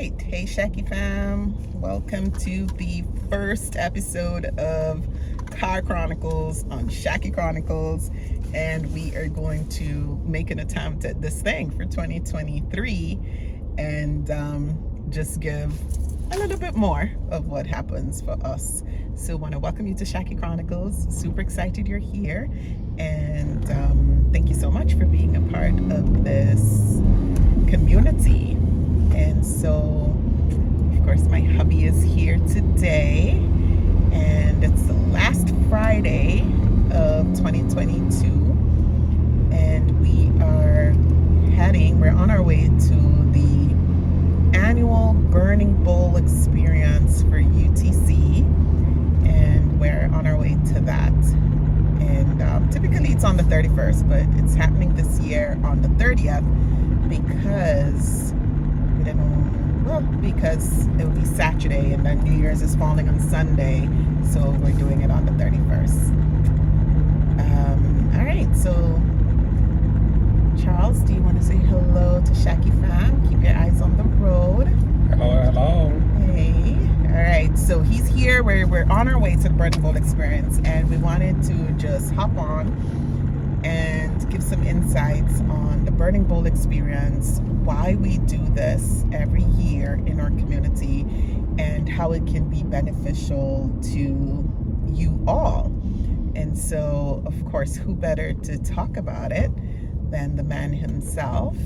right. Hey, Shaki fam. Welcome to the first episode of Car Chronicles on Shaki Chronicles. And we are going to make an attempt at this thing for 2023 and just give a little bit more of what happens for us. So I want to welcome you to Shaki Chronicles. Super excited you're here. And thank you so much for being a part of this community. And so, of course, my hubby is here today, and it's the last Friday of 2022, and we're on our way to the annual Burning Bowl experience for UTC, and we're on our way to that. And typically it's on the 31st, but it's happening this year on the 30th because it will be Saturday and then New Year's is falling on Sunday, so we're doing it on the 31st. All right, so Charles, do you want to say hello to Shaki fam? Keep your eyes on the road. Hello. Hey. All right, so he's here. We're on our way to the Burning Bowl experience, and we wanted to just hop on and give some insights on the Burning Bowl experience, why we do this every year in our community, and how it can be beneficial to you all. And so, of course, who better to talk about it than the man himself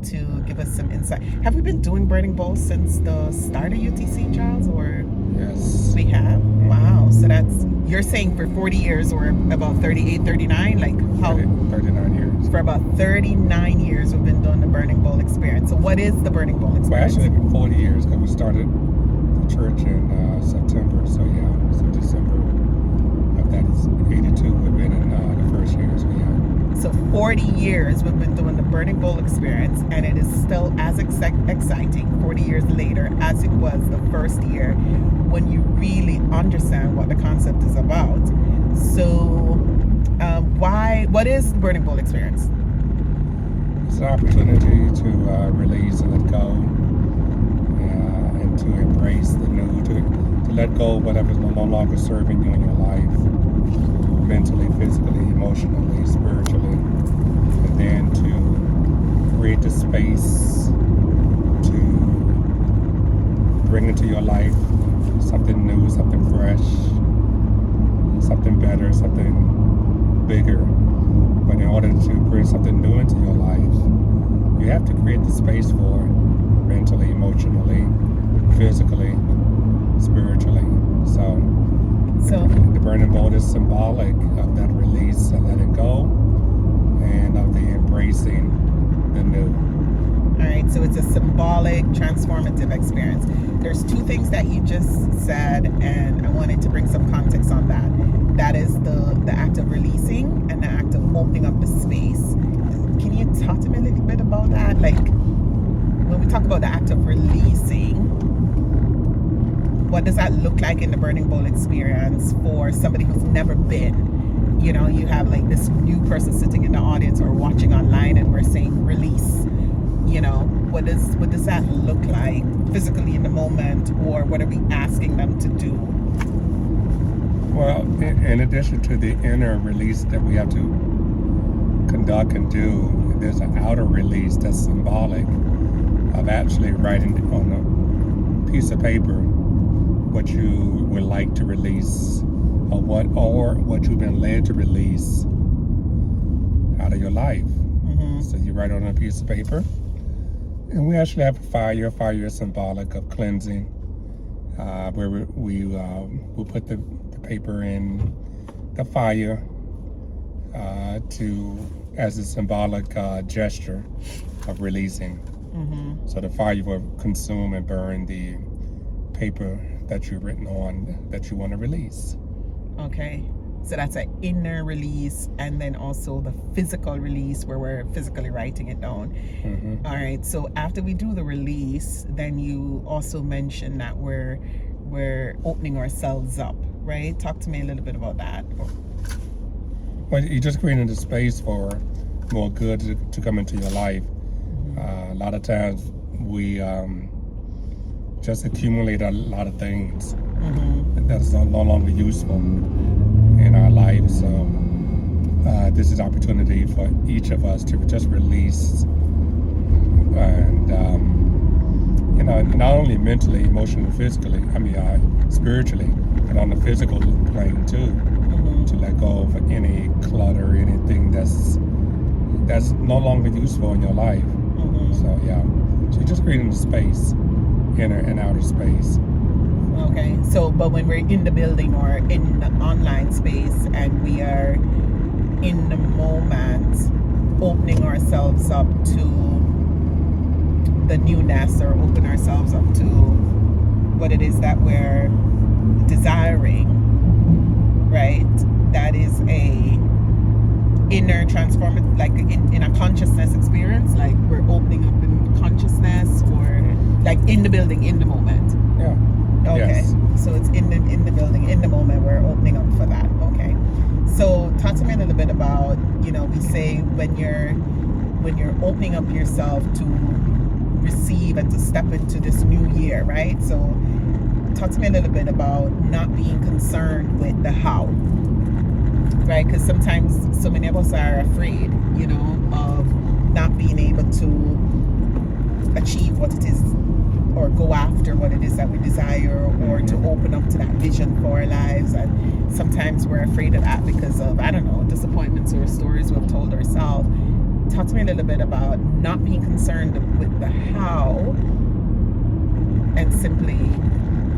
to give us some insight. Have we been doing Burning Bowl since the start of UTC, Charles, or? Yes. We have? Wow. So that's, you're saying for 40 years or about 38, 39? Like how? 39 years. For about 39 years we've been doing the Burning Bowl experience. So what is the Burning Bowl experience? Well, actually 40 years because we started the church in September. So yeah, so December of that is 82. We've been in the first year. So yeah. So 40 years we've been doing the Burning Bowl experience, and it is still as exciting 40 years later as it was the first year when you really understand what the concept is about. So what is the Burning Bowl experience? It's an opportunity to release and let go and to embrace the new, to let go of whatever's no longer serving you in your life, mentally, physically, emotionally, spiritually, and then to create the space to bring into your life something new, something fresh, something better, something bigger. But in order to bring something new into your life, you have to create the space for it, mentally, emotionally, physically, spiritually. So the Burning Bowl is symbolic of that release and letting go, and of the embracing the new. All right, so it's a symbolic, transformative experience. There's two things that you just said, and I wanted to bring some context on that. That is the act of releasing and the act of opening up the space. Can you talk to me a little bit about that? Like, when we talk about the act of releasing, what does that look like in the Burning Bowl experience for somebody who's never been? You know, you have like this new person sitting in the audience or watching online, and we're saying release. You know, what does that look like physically in the moment, or what are we asking them to do? Well, in addition to the inner release that we have to conduct and do, there's an outer release that's symbolic of actually writing on a piece of paper what you would like to release, or what you've been led to release out of your life. Mm-hmm. So you write on a piece of paper, and we actually have a fire. Fire is symbolic of cleansing, where we'll put the paper in the fire as a symbolic gesture of releasing. Mm-hmm. So the fire will consume and burn the paper that you've written on that you want to release. Okay, so that's an inner release, and then also the physical release where we're physically writing it down. Mm-hmm. All right, so after we do the release, then you also mentioned that we're opening ourselves up, right? Talk to me a little bit about that. Well, you're just creating the space for more good to come into your life. Mm-hmm. A lot of times we just accumulate a lot of things Mm-hmm. that's no longer useful in our life. So this is an opportunity for each of us to just release and not only mentally, emotionally, physically, spiritually, but on the physical plane too, Mm-hmm. to let go of any clutter, anything that's no longer useful in your life. Mm-hmm. So yeah, so you're just creating a space, inner and outer space. Okay. So, but when we're in the building or in the online space and we are in the moment, opening ourselves up to the newness or open ourselves up to what it is that we're desiring, right? That is a inner transformative, like in a consciousness experience, like we're opening up in consciousness, or like in the building, in the moment. Yeah. Okay. Yes. So it's in the building, in the moment, we're opening up for that. Okay. So talk to me a little bit about, we say when you're opening up yourself to receive and to step into this new year, right? So talk to me a little bit about not being concerned with the how, right? Because sometimes so many of us are afraid, of not being able to achieve what it is or go after what it is that we desire, or to open up to that vision for our lives. And sometimes we're afraid of that because of, I don't know, disappointments or stories we've told ourselves. Talk to me a little bit about not being concerned with the how and simply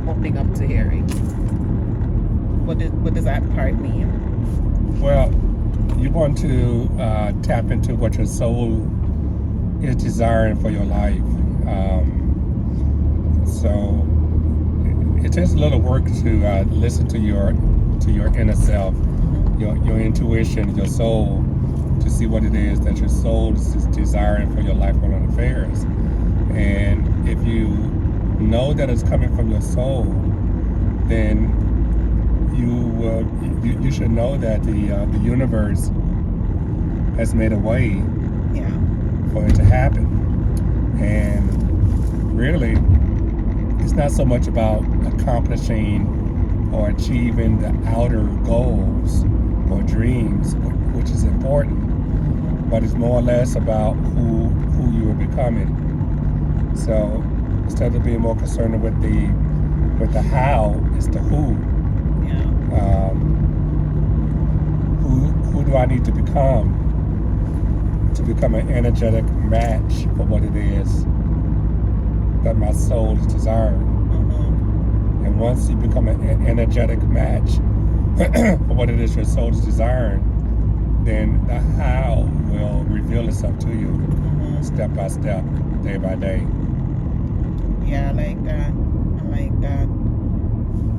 opening up to hearing. What does that part mean? Well, you want to tap into what your soul is desiring for your life. So it takes a little work to listen to your inner self, your intuition, your soul, to see what it is that your soul is desiring for your life and affairs. And if you know that it's coming from your soul, then you should know that the universe has made a way for it to happen. And really, it's not so much about accomplishing or achieving the outer goals or dreams, which is important, but it's more or less about who you are becoming. So instead of being more concerned with the how, it's the who. Who do I need to become an energetic match for what it is that my soul is desiring? And once you become an energetic match for what it is your soul is desiring, then the how will reveal itself to you step by step, day by day. Yeah, I like that.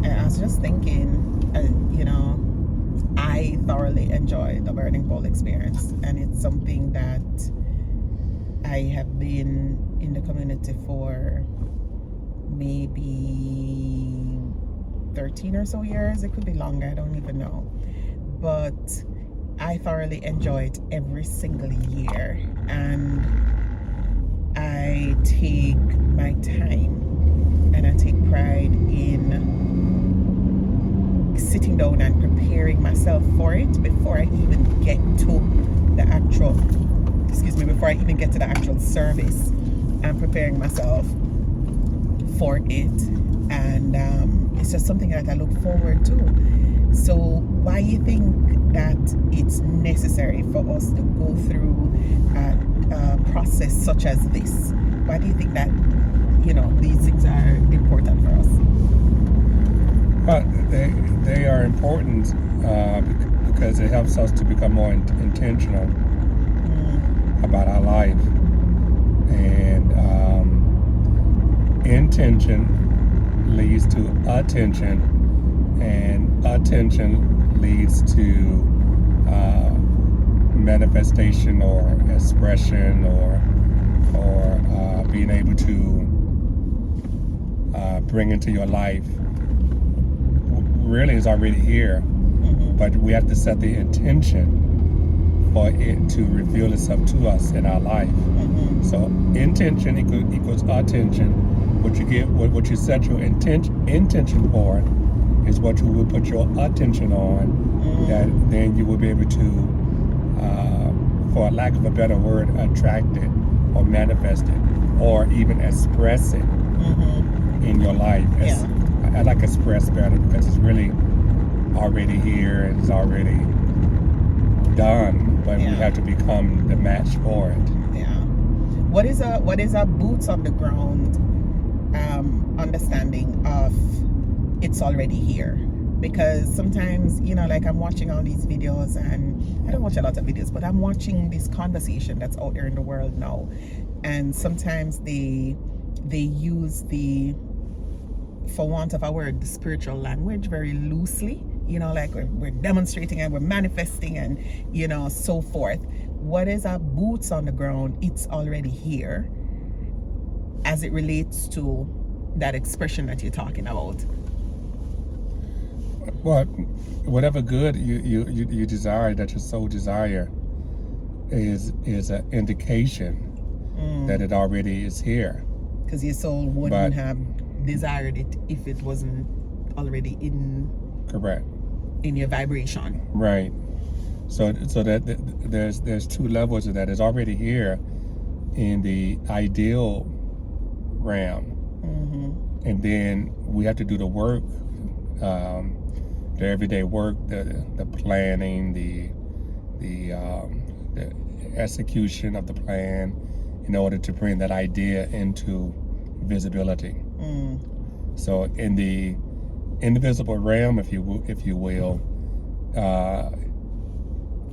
And I was just thinking, I thoroughly enjoy the burning bowl experience, and it's something that I have been in the community for maybe 13 or so years. It could be longer, I don't even know. But I thoroughly enjoy it every single year, and I take my time and I take pride in sitting down and preparing myself for it before I even get to the actual service. I'm preparing myself for it, and it's just something that I look forward to. So why do you think that it's necessary for us to go through a process such as this? Why do you think that these things are important for us? But they are important because it helps us to become more intentional about our life. And intention leads to attention, and attention leads to manifestation or expression or being able to bring into your life. Really is already here, but we have to set the intention for it to reveal itself to us in our life. So intention equals attention, what you get, what you set your intention for is what you will put your attention on. That then you will be able to, for lack of a better word, attract it or manifest it or even express it in your life. I like express better because it's really already here and it's already done, but we have to become the match for it. What is a boots on the ground understanding of it's already here? Because sometimes, like I'm watching all these videos, and I don't watch a lot of videos, but I'm watching this conversation that's out there in the world now, and sometimes they use the, for want of a word, the spiritual language very loosely, like we're demonstrating and we're manifesting and so forth. What is our boots on the ground? It's already here as it relates to that expression that you're talking about. Well, whatever good you desire, that your soul desire, is an indication that it already is here. Because your soul wouldn't have desired it if it wasn't already in. Correct. In your vibration. Right. So that there's two levels of that. It's already here in the ideal realm, and then we have to do the work, the everyday work, the planning, the execution of the plan, in order to bring that idea into visibility. So in the invisible realm, if you will,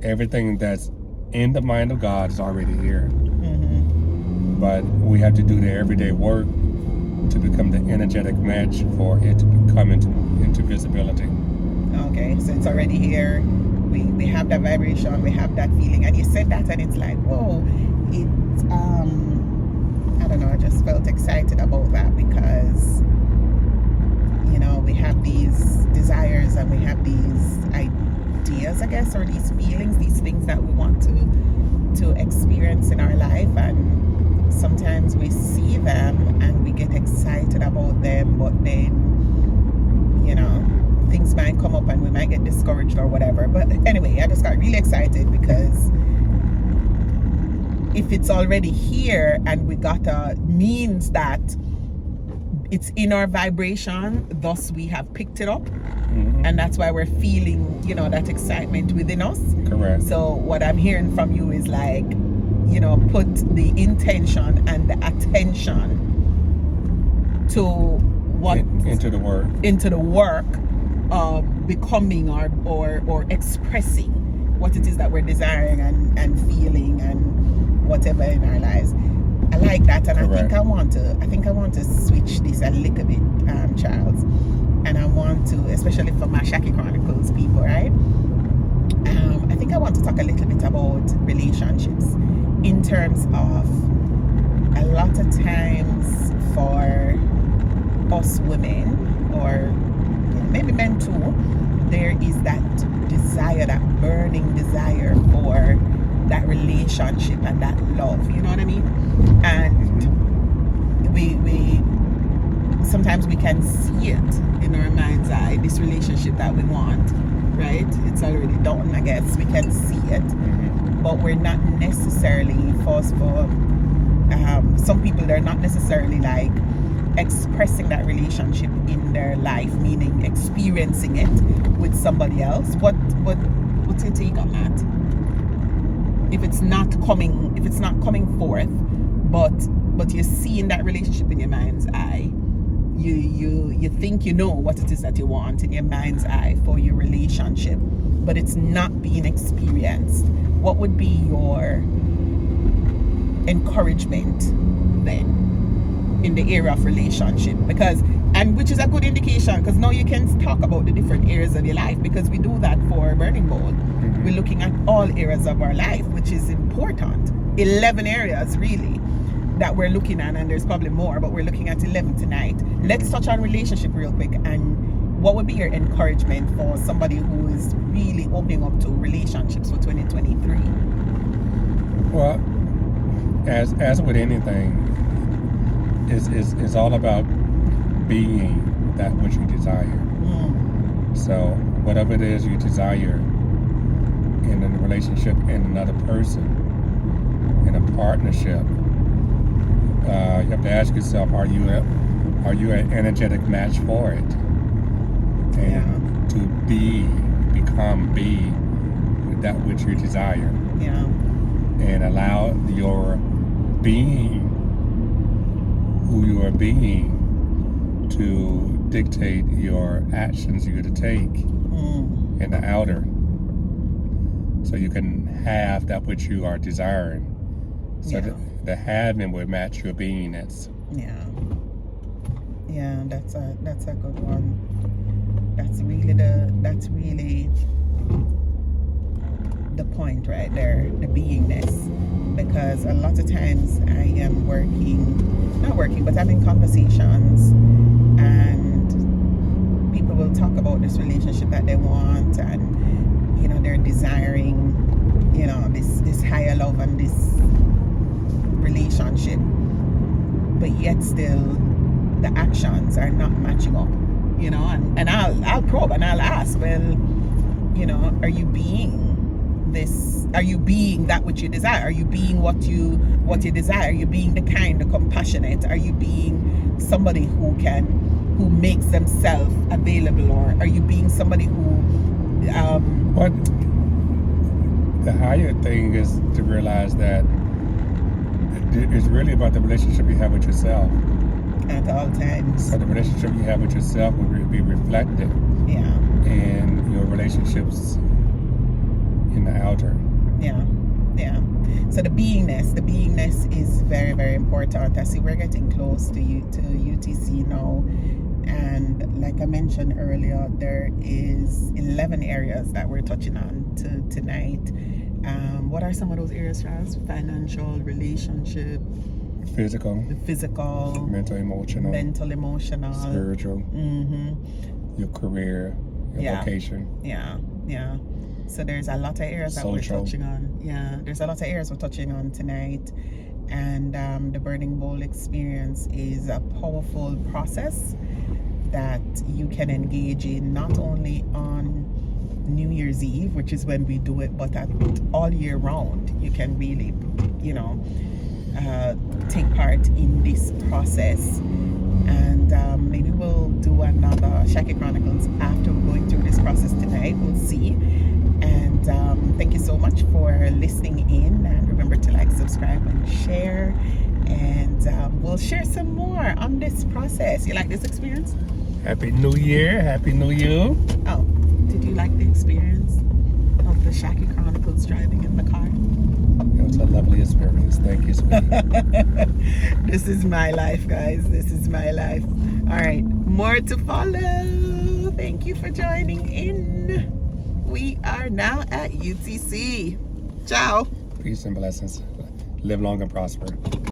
everything that's in the mind of God is already here. But we have to do the everyday work to become the energetic match for it to come into visibility. Okay, so it's already here. We have that vibration, we have that feeling, and you said that, and it's like, whoa, it's I don't know, I just felt excited about that because we have these desires and we have these ideas, I guess, or these feelings, these things that we want to experience in our life, and sometimes we see them and we get excited about them, but then things might come up and we might get discouraged or whatever. But anyway, I just got really excited because if it's already here and we got means that it's in our vibration, thus we have picked it up, and that's why we're feeling that excitement within us. Correct. So what I'm hearing from you is like, put the intention and the attention to what into the work of becoming or expressing what it is that we're desiring and feeling and whatever in our lives. I like that, and Correct. I think I want to switch this a little bit, Charles, and I want to, especially for my Shaki Chronicles people, right? I think I want to talk a little bit about relationships in terms of a lot of times for us women, or maybe men too, there is that desire, that burning desire for that relationship and that love, you know what I mean? And we sometimes we can see it in our mind's eye, this relationship that we want, right? It's already done, I guess. We can see it, but we're not necessarily forced for some people, they're not necessarily like expressing that relationship in their life, meaning experiencing it with somebody else. What's your take on that? If it's not coming forth, but you're seeing that relationship in your mind's eye, you think you know what it is that you want in your mind's eye for your relationship, but it's not being experienced. What would be your encouragement then in the area of relationship? Which is a good indication, because now you can talk about the different areas of your life, because we do that for Burning Bowl. We're looking at all areas of our life, which is important. 11 areas really that we're looking at, and there's probably more, but we're looking at 11 tonight. Let's touch on relationship real quick, and what would be your encouragement for somebody who is really opening up to relationships for 2023? Well, as with anything, it's all about being that which you desire. So whatever it is you desire in a relationship, in another person, in a partnership, you have to ask yourself, are you an energetic match for it? And to become that which you desire. Yeah. And allow your being, who you are being, to dictate your actions you're going to take in the outer, so you can have that which you are desiring. So the having will match your beingness. Yeah, that's a good one. That's really the point right there, the beingness. Because a lot of times I am not working, but I'm in conversations, and people will talk about this relationship that they want, and they're desiring this higher love and this relationship, but yet still the actions are not matching up, and I'll probe and I'll ask, well, are you being this? Are you being that which you desire? Are you being what you desire? Are you being the kind, the compassionate? Are you being somebody who makes themselves available? Or are you being somebody who What the higher thing is to realize that it's really about the relationship you have with yourself at all times. So the relationship you have with yourself will be reflected in your relationships in the outer. So the beingness is very, very important. I see we're getting close to UTC now, and like I mentioned earlier, there is 11 areas that we're touching on tonight. What are some of those areas, Charles? Financial, relationship, physical, mental, emotional, spiritual, your career, your vocation. So there's a lot of areas that we're touching on. There's a lot of areas we're touching on tonight. And the Burning Bowl experience is a powerful process that you can engage in not only on New Year's Eve, which is when we do it, but all year round. You can really, take part in this process. And maybe we'll do another Shaki Chronicles after we're going through this process tonight. We'll see. And thank you so much for listening in. And remember to like, subscribe, and share. And we'll share some more on this process. You like this experience? Happy New Year. Happy New You. Oh, did you like the experience of the Shaki Chronicles driving in the car? It was a lovely experience. Thank you, sweetie. This is my life, guys. This is my life. All right, more to follow. Thank you for joining in. We are now at UTC. Ciao. Peace and blessings. Live long and prosper.